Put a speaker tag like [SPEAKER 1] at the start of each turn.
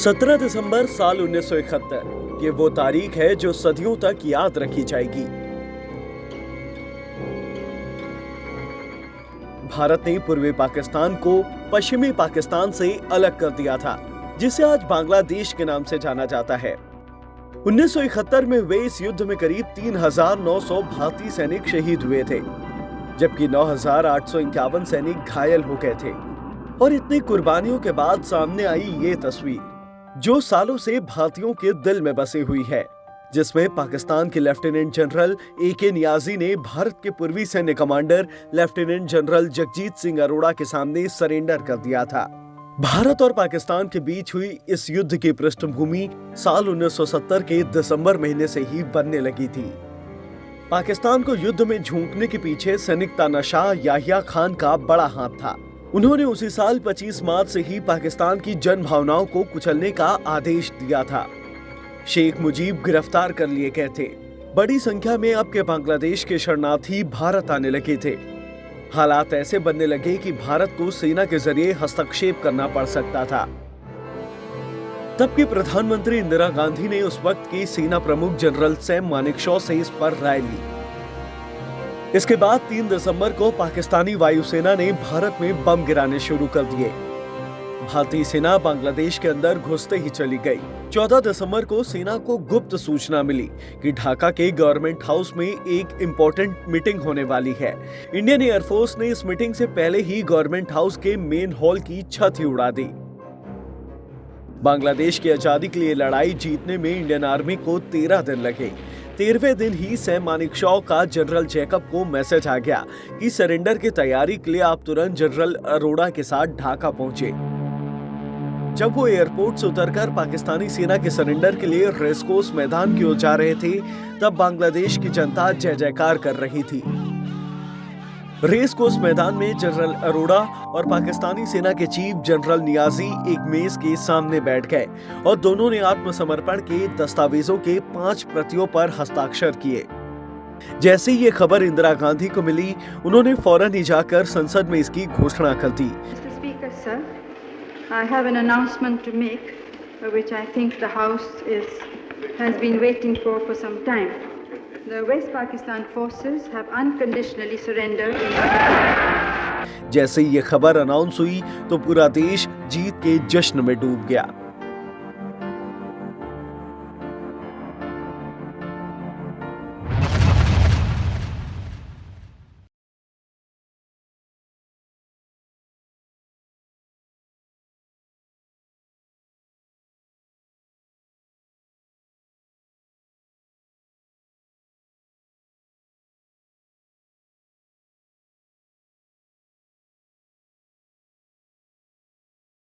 [SPEAKER 1] 17 दिसंबर साल 1971 ये वो तारीख है जो सदियों तक याद रखी जाएगी। भारत ने पूर्वी पाकिस्तान को पश्चिमी पाकिस्तान से अलग कर दिया था, जिसे आज बांग्लादेश के नाम से जाना जाता है। 1971 में हुए इस युद्ध में करीब 3,900 भारतीय सैनिक शहीद हुए थे, जबकि 9,851 सैनिक घायल हो गए थे। और इतनी कुर्बानियों के बाद सामने आई ये तस्वीर, जो सालों से भारतीयों के दिल में बसी हुई है, जिसमें पाकिस्तान के लेफ्टिनेंट जनरल AK नियाजी ने भारत के पूर्वी सैन्य commander lieutenant general Jagjit Singh Arora के सामने सरेंडर कर दिया था। भारत और पाकिस्तान के बीच हुई इस युद्ध की पृष्ठभूमि साल 1970 के दिसंबर महीने से ही बनने लगी थी। पाकिस्तान को युद्ध में झोंकने के पीछे सैनिक तानाशाह याहिया खान का बड़ा हाथ था। उन्होंने उसी साल 25 मार्च से ही पाकिस्तान की जन भावनाओं को कुचलने का आदेश दिया था। शेख मुजीब गिरफ्तार कर लिए गए थे। बड़ी संख्या में अब के बांग्लादेश के शरणार्थी भारत आने लगे थे। हालात ऐसे बनने लगे कि भारत को सेना के जरिए हस्तक्षेप करना पड़ सकता था। तब की प्रधानमंत्री इंदिरा गांधी ने उस वक्त की सेना प्रमुख जनरल सैम मानेकशॉ से इस पर राय ली। इसके बाद 3 दिसंबर को पाकिस्तानी वायुसेना ने भारत में बम गिराने शुरू कर दिए। भारतीय सेना बांग्लादेश के अंदर घुसते ही चली गई। 14 दिसंबर को सेना को गुप्त सूचना मिली कि ढाका के गवर्नमेंट हाउस में एक इम्पोर्टेंट मीटिंग होने वाली है। इंडियन एयरफोर्स ने इस मीटिंग से पहले ही गवर्नमेंट हाउस के मेन हॉल की छत ही उड़ा दी। बांग्लादेश की आजादी के लिए लड़ाई जीतने में इंडियन आर्मी को 13 दिन लगे। 13वें दिन ही सैम मानेकशॉ का जनरल जैकब को मैसेज आ गया कि सरेंडर की तैयारी के लिए आप तुरंत जनरल अरोड़ा के साथ ढाका पहुंचे। जब वो एयरपोर्ट से उतरकर पाकिस्तानी सेना के सरेंडर के लिए रेसकोर्स मैदान की ओर जा रहे थे, तब बांग्लादेश की जनता जय जयकार कर रही थी। रेसकोर्स मैदान में जनरल अरोड़ा और पाकिस्तानी सेना के चीफ जनरल नियाजी एक मेज के सामने बैठ गए और दोनों ने आत्मसमर्पण के दस्तावेजों के 5 प्रतियों पर हस्ताक्षर किए। जैसे ही ये खबर इंदिरा गांधी को मिली, उन्होंने फौरन ही जाकर संसद में इसकी घोषणा कर दी।
[SPEAKER 2] I have an announcement to make, which I think the House has been waiting for some time. The West Pakistan forces have unconditionally surrendered.
[SPEAKER 1] जैसे ही ये खबर अनाउंस हुई तो पूरा देश जीत के जश्न में डूब गया।